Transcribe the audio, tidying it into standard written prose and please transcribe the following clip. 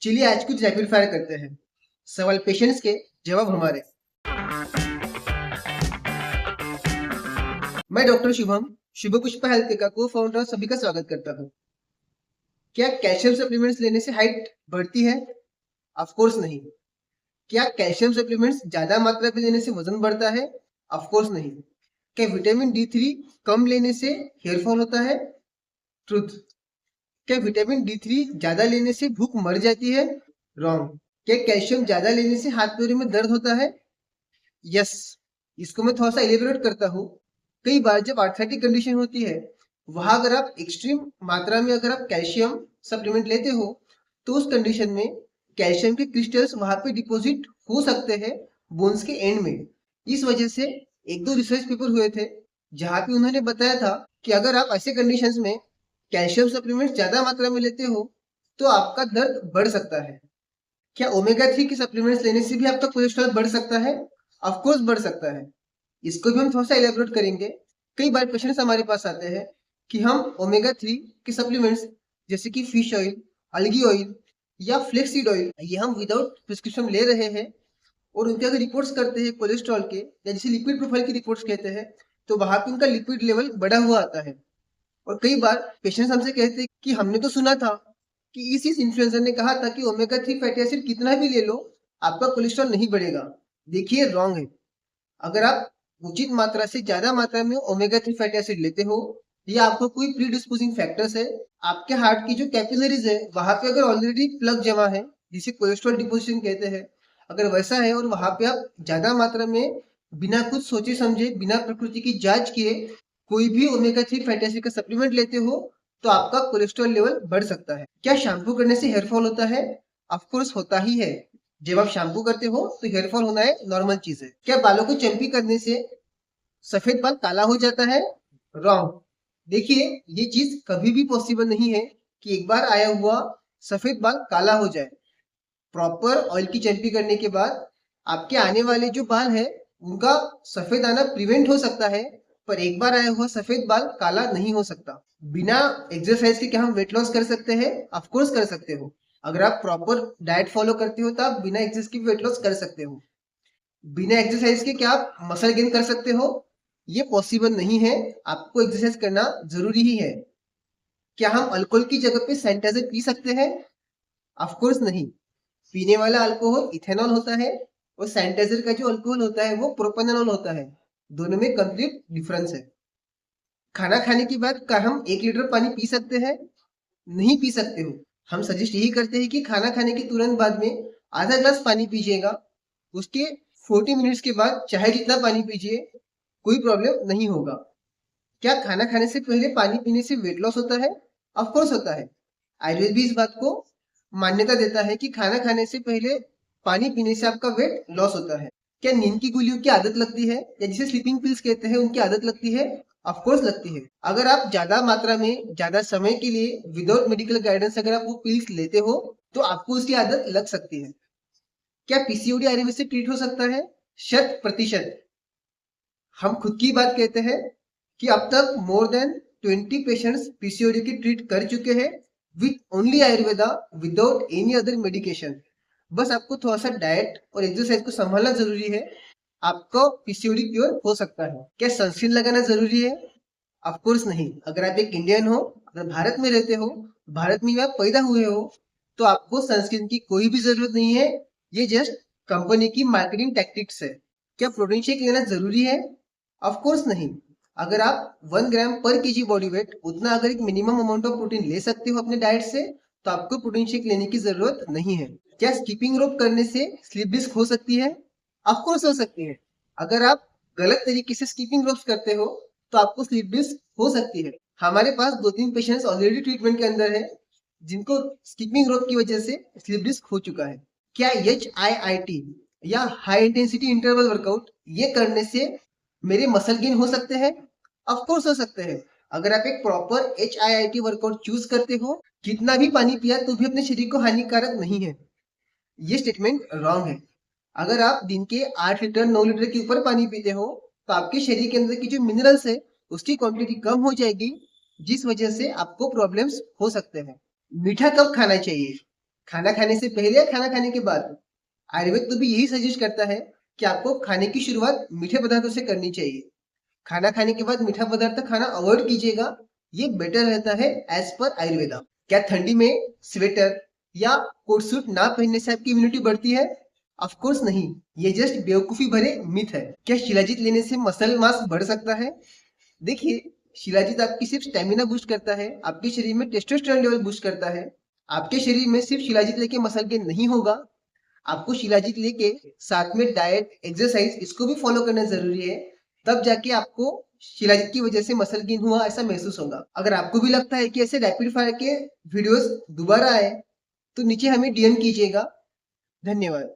चलिए आज कुछ रैपिड फायर करते हैं। सवाल पेशेंट्स के, जवाब हमारे। मैं डॉक्टर शुभम, शुभ पुष्पा हेल्थ केयर का को फाउंडर और सभी का स्वागत करता हूँ। क्या कैल्शियम सप्लीमेंट्स लेने से हाइट बढ़ती है? ऑफ कोर्स नहीं। क्या कैल्शियम सप्लीमेंट्स ज्यादा मात्रा में लेने से वजन बढ़ता है? ऑफ कोर्स नहीं। क्या विटामिन D3 कम लेने से हेयर फॉल होता है? ट्रुथ। क्या विटामिन D3 ज्यादा लेने से भूख मर जाती है? रॉन्ग। क्या कैल्शियम ज्यादा लेने से हाथ पैरों में दर्द होता है? यस। इसको मैं थोड़ा सा एलिबरेट करता हूँ। कई बार जब आर्थराइटिक कंडीशन होती है, वहां अगर आप एक्सट्रीम मात्रा में अगर आप कैल्शियम सप्लीमेंट लेते हो, तो उस कंडीशन में कैल्शियम के क्रिस्टल्स वहां पे डिपॉजिट हो सकते हैं बोन्स के एंड में। इस वजह से एक दो रिसर्च पेपर हुए थे जहां पे उन्होंने बताया था कि अगर आप ऐसे कंडीशंस में कैल्शियम सप्लीमेंट ज्यादा मात्रा में लेते हो तो आपका दर्द बढ़ सकता है। क्या ओमेगा 3 के सप्लीमेंट्स लेने से भी आपका कोलेस्ट्रॉल बढ़ सकता है? ऑफ कोर्स बढ़ सकता है। इसको भी हम थोड़ा सा एलेबोरेट करेंगे। कई बार पेशेंट्स हमारे पास आते हैं कि हम ओमेगा 3 के सप्लीमेंट्स जैसे कि फिश ऑयल, अलगी ऑयल या फ्लेक्सीड ऑयल ये हम विदाउट प्रिस्क्रिप्शन ले रहे हैं, और उनके अगर रिपोर्ट्स करते हैं कोलेस्ट्रॉल के या जिसे लिपिड प्रोफाइल की रिपोर्ट्स कहते हैं, तो वहां पे उनका लिपिड लेवल बढ़ा हुआ आता है। और कई बार पेशेंट्स हमसे कहते हैं कि हमने तो सुना था कि इस इन्फ्लुएंसर ने कहा था कि ओमेगा 3 फैटी एसिड कितना भी ले लो आपका कोलेस्ट्रॉल नहीं बढ़ेगा। देखिए, रॉन्ग है। अगर आप उचित मात्रा से ज्यादा मात्रा में ओमेगा 3 फैटी एसिड लेते हो या आपको कोई प्री डिस्पोजिंग फैक्टर्स है, आपके हार्ट की जो कैपिलरीज है वहां पे अगर ऑलरेडी प्लग जमा है जिसे कोलेस्ट्रॉल डिपोजिशन कहते हैं, अगर वैसा है और वहां पे आप ज्यादा मात्रा में बिना कुछ सोचे समझे, बिना प्रकृति की जांच किए कोई भी ओमेगा 3 फैटी एसिड का सप्लीमेंट लेते हो, तो आपका कोलेस्ट्रॉल लेवल बढ़ सकता है। क्या शैम्पू करने से हेयर फॉल होता है? ऑफ कोर्स होता ही है। जब आप शैम्पू करते हो तो हेयर फॉल होना है, नॉर्मल चीज है। क्या बालों को चंपी करने से सफेद बाल काला हो जाता है? रॉन्ग। देखिए, ये चीज कभी भी पॉसिबल नहीं है कि एक बार आया हुआ सफेद बाल काला हो जाए। प्रॉपर ऑयल की चंपी करने के बाद आपके आने वाले जो बाल है उनका सफेद आना प्रिवेंट हो सकता है, पर एक बार आया हुआ सफेद बाल काला नहीं हो सकता। बिना एक्सरसाइज के क्या हम वेट लॉस कर सकते हैं? ऑफ कोर्स कर सकते हो। अगर आप प्रॉपर डाइट फॉलो करते हो तो आप बिना एक्सरसाइज के वेट लॉस कर सकते हो। बिना एक्सरसाइज के क्या आप मसल गेन कर सकते हो? ये पॉसिबल नहीं है। आपको एक्सरसाइज करना जरूरी ही है। क्या हम अल्कोहल की जगह पे सैनिटाइजर पी सकते हैं? ऑफ कोर्स नहीं। पीने वाला अल्कोहल इथेनॉल होता है और सैनिटाइजर का जो अल्कोहल होता है वो प्रोपेनॉल होता है। दोनों में कंप्लीट डिफरेंस है। खाना खाने के बाद क्या हम 1 लीटर पानी पी सकते हैं? नहीं पी सकते हो। हम सजेस्ट यही करते हैं कि खाना खाने के तुरंत बाद में आधा ग्लास पानी पीजिएगा। उसके 40 मिनट्स के बाद चाहे जितना पानी पीजिए, कोई प्रॉब्लम नहीं होगा। क्या खाना खाने से पहले पानी पीने से वेट लॉस होता है? ऑफ कोर्स होता है। आयुर्वेद भी इस बात को मान्यता देता है कि खाना खाने से पहले पानी पीने से आपका वेट लॉस होता है। क्या नींद की गोलियों की आदत लगती है या जिसे स्लीपिंग पिल्स कहते हैं उनकी आदत लगती है? ऑफ कोर्स लगती है। अगर आप ज्यादा मात्रा में ज्यादा समय के लिए विदाउट मेडिकल गाइडेंस अगर आप वो पिल्स लेते हो तो आपको उसकी आदत लग सकती है। क्या पीसीओडी आयुर्वेद से ट्रीट हो सकता है? 100%। हम खुद की बात कहते हैं कि अब तक मोर देन 20 पेशेंट्स पीसीओडी की ट्रीट कर चुके हैं with only Ayurveda, without any other medication. बस आपको थोड़ा सा डाइट और एक्सरसाइज को संभालना जरूरी है, आपको पीसीओडी क्योर हो सकता है। क्या सनस्क्रीन लगाना जरूरी है? ऑफ कोर्स नहीं। अगर आप एक इंडियन हो, अगर भारत में रहते हो, भारत में आप पैदा हुए हो, तो आपको सनस्क्रीन की कोई भी जरूरत नहीं है। ये जस्ट कंपनी की मार्केटिंग टैक्टिक्स है। क्या प्रोटीन शेक लेना जरूरी है? ऑफ कोर्स नहीं। अगर आप 1 ग्राम पर केजी बॉडी वेट उतना अगर एक मिनिमम अमाउंट ऑफ प्रोटीन ले सकते हो अपने डाइट से, तो आपको प्रोटीन शेक लेने की जरूरत नहीं है। क्या स्कीपिंग रोप करने से स्लिप डिस्क हो सकती है? ऑफ कोर्स हो सकती है। अगर आप गलत तरीके से स्कीपिंग रोप्स करते हो तो आपको स्लिप डिस्क हो सकती है। हमारे पास 2-3 पेशेंट्स ऑलरेडी ट्रीटमेंट के अंदर है जिनको स्कीपिंग रोप की वजह से स्लिप डिस्क हो चुका है। क्या HIIT या हाई इंटेंसिटी इंटरवल वर्कआउट ये करने से मेरे मसल गेन हो सकते हैं? ऑफ कोर्स हो सकते हैं। अगर आप एक प्रॉपर HIIT वर्कआउट चूज करते हो, कितना भी पानी पिया तो भी अपने शरीर को हानिकारक नहीं है, ये स्टेटमेंट रॉन्ग है। अगर आप दिन के 8 लीटर 9 लीटर के ऊपर पानी पीते हो तो आपके शरीर के अंदर की जो मिनरल्स है उसकी क्वांटिटी कम हो जाएगी, जिस वजह से आपको प्रॉब्लम्स हो सकते हैं। मीठा कब खाना चाहिए? खाना खाने से पहले या खाना खाने के बाद? आयुर्वेद तो भी यही सजेस्ट करता है कि आपको खाने की शुरुआत मीठे पदार्थों से करनी चाहिए। खाना खाने के बाद मीठा पदार्थ खाना अवॉइड कीजिएगा, ये बेटर रहता है एज पर आयुर्वेदा। क्या ठंडी में स्वेटर या कोट सूट ना पहनने से आपकी इम्यूनिटी बढ़ती है? ऑफ कोर्स नहीं, ये जस्ट बेवकूफी भरे मिथ है। क्या शिलाजीत लेने से मसल मास बढ़ सकता है? देखिए, शिलाजीत आपकी सिर्फ स्टेमिना बूस्ट करता है, आपके शरीर में टेस्टोस्टेरोन लेवल बूस्ट करता है। आपके शरीर में सिर्फ शिलाजीत लेके मसल गेन नहीं होगा, आपको शिलाजीत लेके साथ में डाइट, एक्सरसाइज इसको भी फॉलो करना जरूरी है। तब जाके आपको शिलाजीत की वजह से मसल गेन हुआ ऐसा महसूस होगा। अगर आपको भी लगता है कि ऐसे रैपिड फायर के वीडियोस दोबारा आए तो नीचे हमें डीएम कीजिएगा। धन्यवाद।